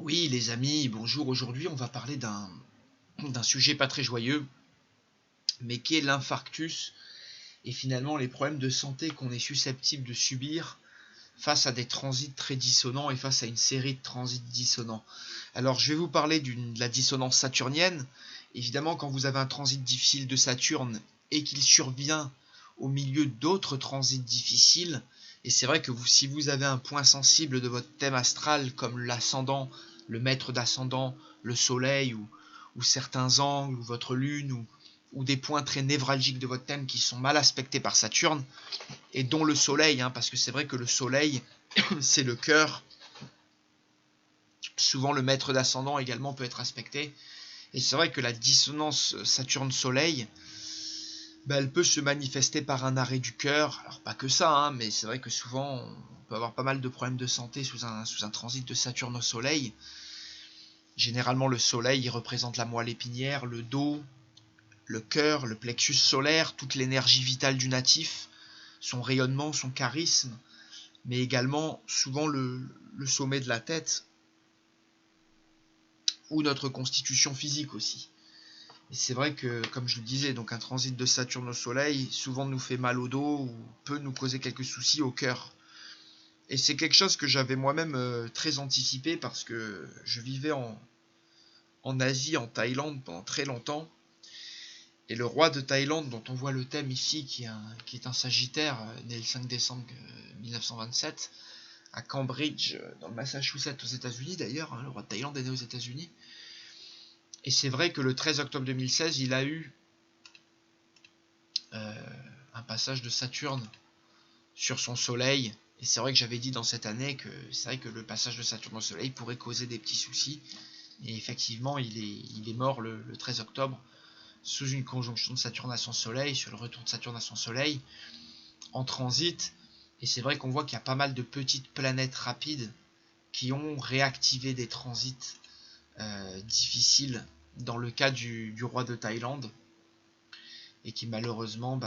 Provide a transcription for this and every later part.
Oui, les amis, bonjour. Aujourd'hui, on va parler d'un sujet pas très joyeux, mais qui est l'infarctus et finalement les problèmes de santé qu'on est susceptible de subir face à des transits très dissonants et face à une série de transits dissonants. Alors, je vais vous parler de la dissonance saturnienne. Évidemment, quand vous avez un transit difficile de Saturne et qu'il survient au milieu d'autres transits difficiles, et c'est vrai que si vous avez un point sensible de votre thème astral comme l'ascendant, le maître d'ascendant, le soleil ou certains angles, ou votre lune, ou des points très névralgiques de votre thème qui sont mal aspectés par Saturne, et dont le soleil, parce que c'est vrai que le soleil, c'est le cœur. Souvent le maître d'ascendant également peut être aspecté. Et c'est vrai que la dissonance Saturne-Soleil, elle peut se manifester par un arrêt du cœur. Alors pas que ça, mais c'est vrai que souvent on peut avoir pas mal de problèmes de santé sous un transit de Saturne au Soleil. Généralement le Soleil il représente la moelle épinière, le dos, le cœur, le plexus solaire, toute l'énergie vitale du natif, son rayonnement, son charisme, mais également souvent le sommet de la tête ou notre constitution physique aussi. Et c'est vrai que, comme je le disais, donc un transit de Saturne au Soleil souvent nous fait mal au dos ou peut nous causer quelques soucis au cœur. Et c'est quelque chose que j'avais moi-même très anticipé parce que je vivais en Asie, en Thaïlande pendant très longtemps. Et le roi de Thaïlande, dont on voit le thème ici, qui est un Sagittaire, né le 5 décembre 1927, à Cambridge, dans le Massachusetts, aux États-Unis d'ailleurs. Le roi de Thaïlande est né aux États-Unis. Et c'est vrai que le 13 octobre 2016, il a eu un passage de Saturne sur son soleil. Et c'est vrai que j'avais dit dans cette année que c'est vrai que le passage de Saturne au soleil pourrait causer des petits soucis. Et effectivement, il est mort le 13 octobre sous une conjonction de Saturne à son soleil, sur le retour de Saturne à son soleil, en transit. Et c'est vrai qu'on voit qu'il y a pas mal de petites planètes rapides qui ont réactivé des transits difficiles dans le cas du roi de Thaïlande et qui malheureusement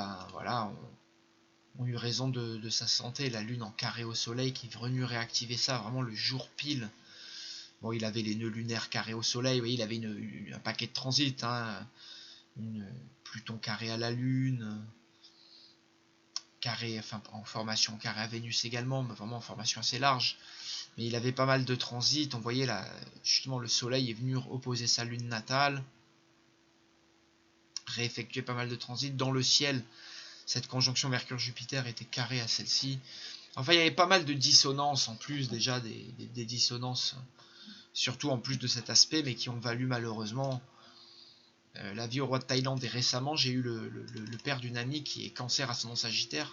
ont eu raison de sa santé. La lune en carré au soleil qui est venue réactiver ça vraiment le jour pile. Bon, il avait les nœuds lunaires carrés au soleil, oui, il avait un paquet de transits, une Pluton carré à la lune, carré, enfin en formation carré à Vénus également, mais vraiment en formation assez large. Mais il avait pas mal de transits. On voyait là, justement, le soleil est venu opposer sa lune natale, réeffectuer pas mal de transits. Dans le ciel, cette conjonction Mercure-Jupiter était carrée à celle-ci. Enfin, il y avait pas mal de dissonances en plus, déjà des dissonances, surtout en plus de cet aspect, mais qui ont valu malheureusement la vie au roi de Thaïlande. Et récemment, j'ai eu le père d'une amie qui est Cancer ascendant Sagittaire,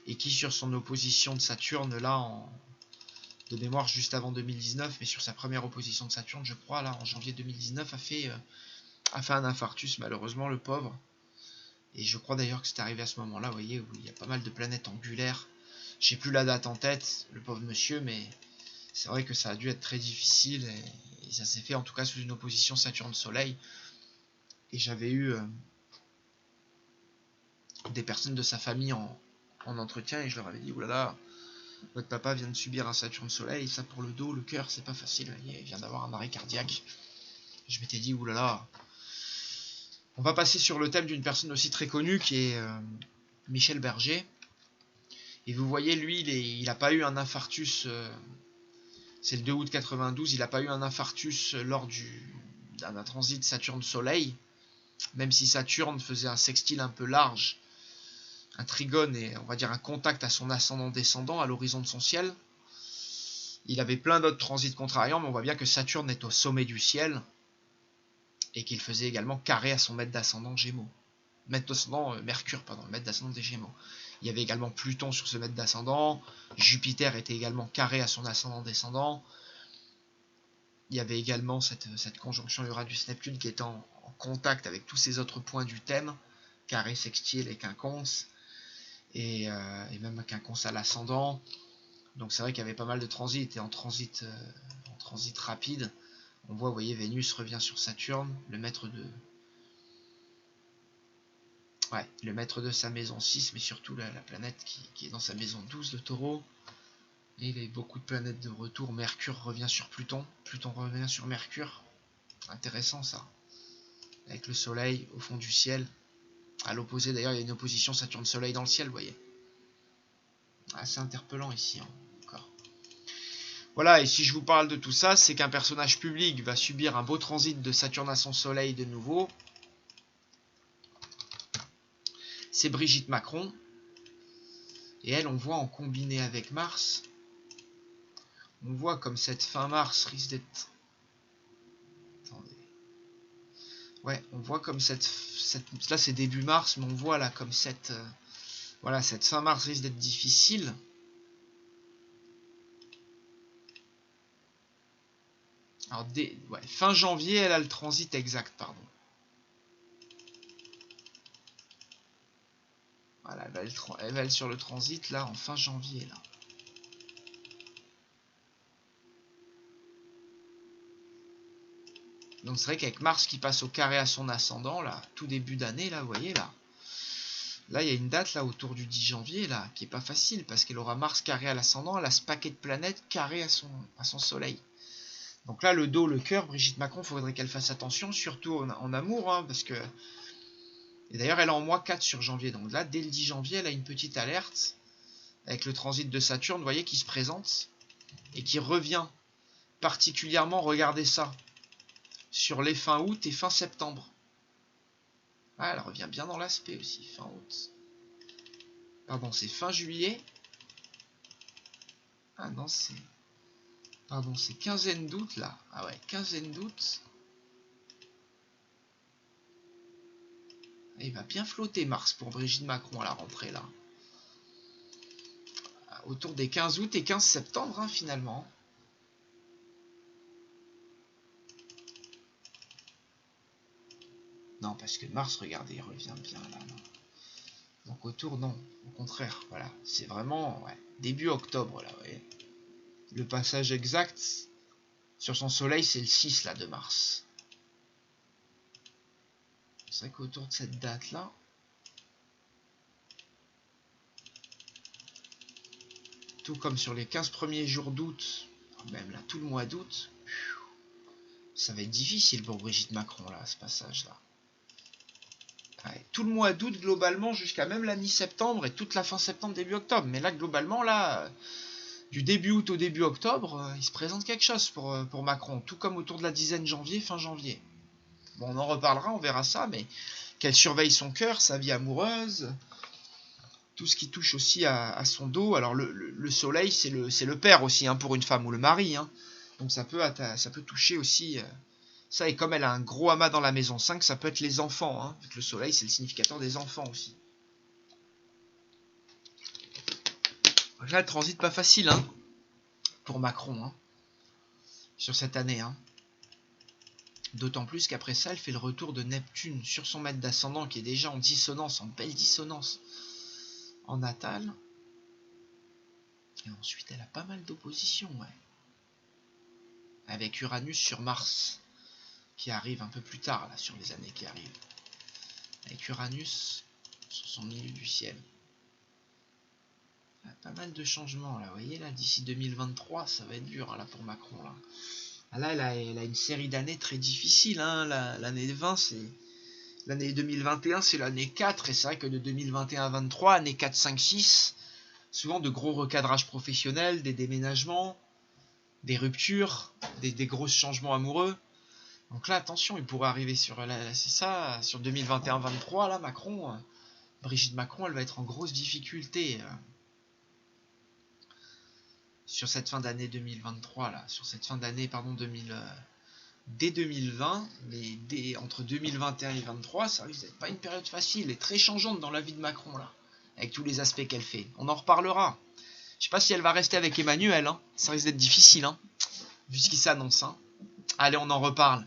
et qui, sur son opposition de Saturne, là, de mémoire juste avant 2019, mais sur sa première opposition de Saturne, je crois, là, en janvier 2019, a fait un infarctus, malheureusement, le pauvre. Et je crois d'ailleurs que c'est arrivé à ce moment-là, vous voyez, où il y a pas mal de planètes angulaires. J'ai plus la date en tête, le pauvre monsieur, mais c'est vrai que ça a dû être très difficile, et ça s'est fait en tout cas sous une opposition Saturne-Soleil. Et j'avais eu des personnes de sa famille en entretien, et je leur avais dit, oulala, votre papa vient de subir un Saturne-Soleil, ça pour le dos, le cœur, c'est pas facile, il vient d'avoir un arrêt cardiaque. Je m'étais dit, oulala. On va passer sur le thème d'une personne aussi très connue qui est Michel Berger. Et vous voyez, lui, il n'a pas eu un infarctus, c'est le 2 août 92, il n'a pas eu un infarctus lors d'un transit Saturne-Soleil, même si Saturne faisait un sextile un peu large, un trigone et on va dire un contact à son ascendant-descendant à l'horizon de son ciel. Il avait plein d'autres transits contrariants, mais on voit bien que Saturne est au sommet du ciel et qu'il faisait également carré à son maître d'ascendant Gémeaux. Maître d'ascendant Mercure, pardon, le maître d'ascendant des Gémeaux. Il y avait également Pluton sur ce maître d'ascendant, Jupiter était également carré à son ascendant descendant. Il y avait également cette conjonction Uranus-Neptune qui était en contact avec tous ces autres points du thème, carré, sextile et quinconce, et même quinconce à l'ascendant. Donc c'est vrai qu'il y avait pas mal de transits, et en transit rapide, on voit, vous voyez, Vénus revient sur Saturne, le maître de sa maison 6, mais surtout la planète qui est dans sa maison 12, le taureau. Et il y a beaucoup de planètes de retour. Mercure revient sur Pluton. Pluton revient sur Mercure. Intéressant ça. Avec le Soleil au fond du ciel. À l'opposé d'ailleurs, il y a une opposition Saturne-Soleil dans le ciel, vous voyez. Assez interpellant ici. Hein, encore. Voilà, et si je vous parle de tout ça, c'est qu'un personnage public va subir un beau transit de Saturne à son Soleil de nouveau. C'est Brigitte Macron. Et elle, on voit en combiné avec Mars. On voit comme cette fin mars risque d'être... Attendez. Ouais, on voit comme cette... Là, c'est début mars, mais on voit là comme cette... Voilà, cette fin mars risque d'être difficile. Alors, fin janvier, elle a le transit exact, pardon. Voilà, elle va être sur le transit, là, en fin janvier, là. Donc c'est vrai qu'avec Mars qui passe au carré à son ascendant, là, tout début d'année, là, vous voyez, là. Là, il y a une date, là, autour du 10 janvier, là, qui est pas facile, parce qu'elle aura Mars carré à l'ascendant, elle a ce paquet de planètes carré à son Soleil. Donc là, le dos, le cœur, Brigitte Macron, il faudrait qu'elle fasse attention, surtout en amour, hein, parce que... Et d'ailleurs, elle est en mois 4 sur janvier, donc là, dès le 10 janvier, elle a une petite alerte, avec le transit de Saturne, vous voyez, qui se présente, et qui revient particulièrement, regardez ça, sur les fins août et fin septembre. Ah, elle revient bien dans l'aspect aussi, fin août. Pardon, c'est fin juillet. Ah non, c'est... Pardon, c'est quinzaine d'août, là. Ah ouais, quinzaine d'août. Il va bien flotter, Mars, pour Brigitte Macron à la rentrée, là. Autour des 15 août et 15 septembre, hein, finalement. Non, parce que Mars, regardez, il revient bien, là. Non. Donc autour, non. Au contraire, voilà. C'est vraiment, ouais, début octobre, là, vous voyez. Le passage exact sur son Soleil, c'est le 6, là, de Mars. C'est vrai qu'autour de cette date-là, tout comme sur les 15 premiers jours d'août, même là, tout le mois d'août, ça va être difficile pour Brigitte Macron, là, ce passage-là. Ouais, tout le mois d'août, globalement, jusqu'à même la mi-septembre et toute la fin septembre, début octobre. Mais là, globalement, là, du début août au début octobre, il se présente quelque chose pour Macron. Tout comme autour de la dizaine janvier, fin janvier. Bon, on en reparlera, on verra ça, mais qu'elle surveille son cœur, sa vie amoureuse, tout ce qui touche aussi à son dos. Alors le soleil, c'est le père aussi, hein, pour une femme, ou le mari. Hein. Donc ça peut toucher aussi ça, et comme elle a un gros amas dans la maison 5, ça peut être les enfants. Hein. Le soleil, c'est le significateur des enfants aussi. Donc là, le transit pas facile, hein, pour Macron, hein, sur cette année. Hein. D'autant plus qu'après ça, elle fait le retour de Neptune sur son mètre d'ascendant, qui est déjà en dissonance, en belle dissonance, en natal. Et ensuite, elle a pas mal d'opposition, ouais. Avec Uranus sur Mars, qui arrive un peu plus tard, là, sur les années qui arrivent. Avec Uranus sur son milieu du ciel. Il y a pas mal de changements, là. Vous voyez, là, d'ici 2023, ça va être dur, hein, là, pour Macron, là. Là, elle a une série d'années très difficiles. Hein. L'année 20, c'est... L'année 2021, c'est l'année 4. Et c'est vrai que de 2021 à 2023, année 4, 5, 6, souvent de gros recadrages professionnels, des déménagements, des ruptures, des gros changements amoureux. Donc là, attention, il pourrait arriver sur... C'est ça, sur 2021-23, là, Macron... Brigitte Macron, elle va être en grosse difficulté... sur cette fin d'année 2023, là, sur cette fin d'année, pardon, dès 2020, mais entre 2021 et 2023, ça risque d'être pas une période facile et très changeante dans la vie de Macron, là, avec tous les aspects qu'elle fait. On en reparlera. Je sais pas si elle va rester avec Emmanuel, hein. Ça risque d'être difficile, hein, vu ce qui s'annonce. Hein. Allez, on en reparle.